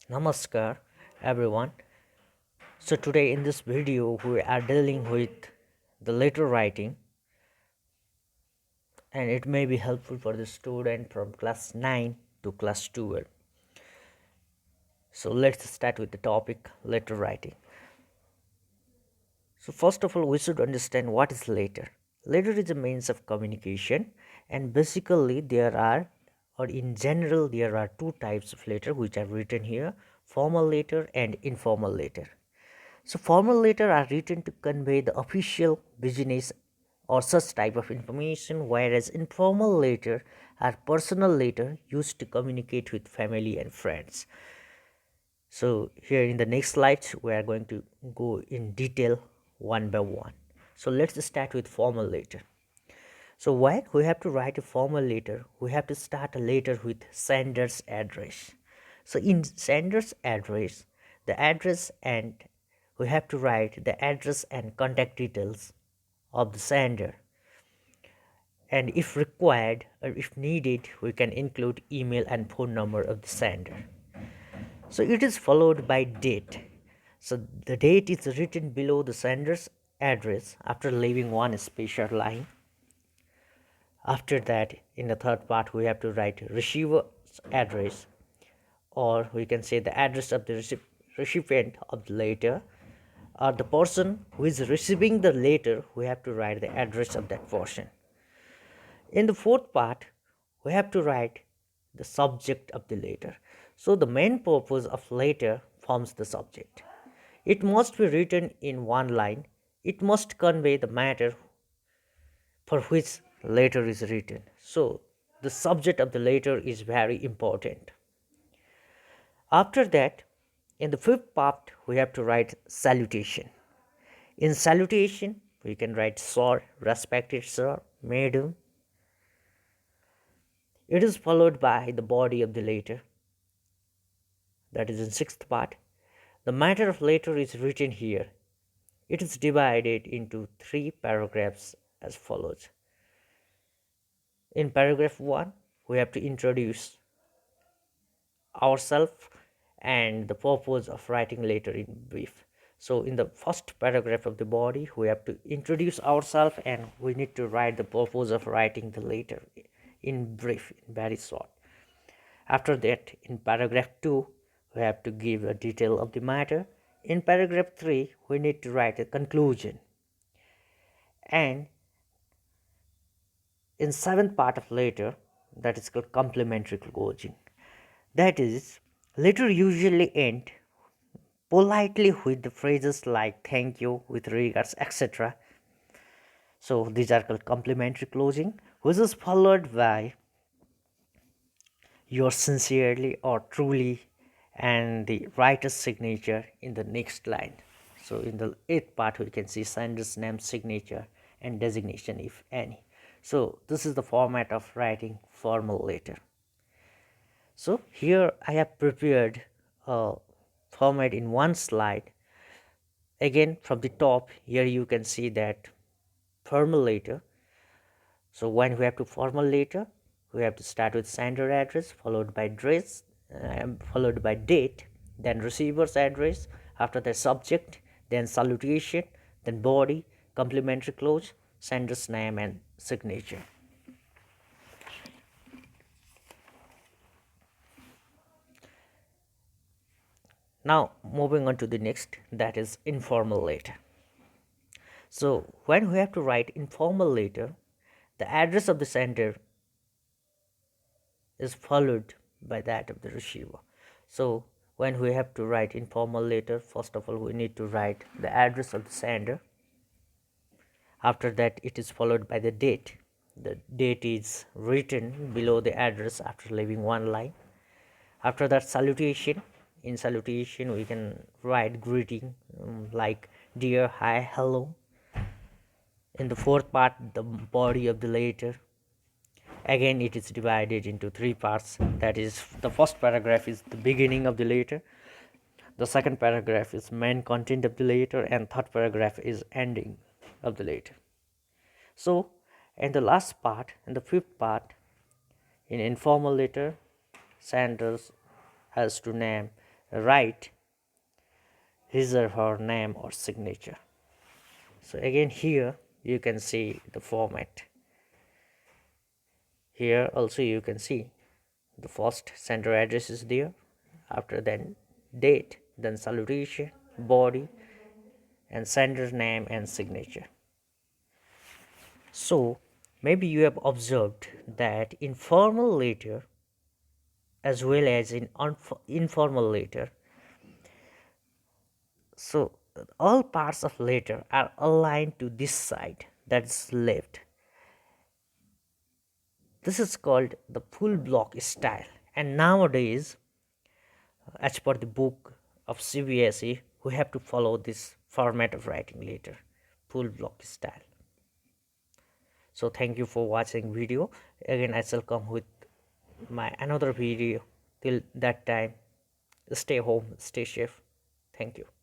Namaskar everyone. So today in this video we are dealing with the letter writing, and it may be helpful for the student from class 9 to class 12. So let's start with the topic letter writing. So first of all, we should understand what is letter. Letter is a means of communication, and basically in general there are two types of letter which are written here: formal letter and informal letter. So formal letter are written to convey the official business or such type of information, whereas informal letter are personal letter used to communicate with family and friends. So here in the next slides we are going to go in detail one by one. So let's start with formal letter. So when we have to write a formal letter, we have to start a letter with sender's address. So in sender's address, the address and we have to write the address and contact details of the sender. And if required or if needed, we can include email and phone number of the sender. So it is followed by date. So the date is written below the sender's address after leaving one special line. After that, in the third part, we have to write receiver's address, or we can say the address of the recipient of the letter, or the person who is receiving the letter, we have to write the address of that person. In the fourth part, we have to write the subject of the letter. So the main purpose of letter forms the subject. It must be written in one line. It must convey the matter for which letter is written. So the subject of the letter is very important. After that, in the fifth part, we have to write salutation. In salutation, we can write sir, respected sir, madam. It is followed by the body of the letter. That is in sixth part. The matter of letter is written here. It is divided into three paragraphs as follows. In paragraph 1, we have to introduce ourselves and the purpose of writing letter in brief. So in the first paragraph of the body, we have to introduce ourselves and we need to write the purpose of writing the letter in brief, in very short. After that, in paragraph 2, we have to give a detail of the matter. In paragraph 3, we need to write a conclusion. And in seventh part of letter, that is called complementary closing. That is, letter usually end politely with the phrases like thank you, with regards, etc. So these are called complementary closing, which is followed by yours sincerely or truly and the writer's signature in the next line. So in the eighth part, we can see sender's name, signature, and designation if any. So this is the format of writing formal letter. So here I have prepared a format in one slide. Again, from the top, here you can see that formal letter. So when we have to formal letter, we have to start with sender address, followed by followed by date, then receiver's address, after that subject, then salutation, then body, complementary clause, sender's name and signature. Now moving on to the next, that is informal letter. So when we have to write informal letter, the address of the sender is followed by that of the receiver. So when we have to write informal letter, first of all we need to write the address of the sender. After that, it is followed by the date. The date is written below the address after leaving one line. After that, salutation. In salutation, we can write greeting like dear, hi, hello. In the fourth part, the body of the letter. Again, it is divided into three parts. That is, the first paragraph is the beginning of the letter. The second paragraph is main content of the letter, and third paragraph is ending of the letter. So, in the last part, in the fifth part, in informal letter, senders has to name, write his or her name or signature. So again, here you can see the format. Here also you can see the first sender address is there, after then date, then salutation, body, and sender name and signature. So maybe you have observed that in formal letter as well as in informal letter, so all parts of letter are aligned to this side, that's left. This is called the full block style, and nowadays as per the book of CBSE we have to follow this format of writing letter, full block style. So thank you for watching video. Again I shall come with my another video. Till that time, stay home, stay safe. Thank you.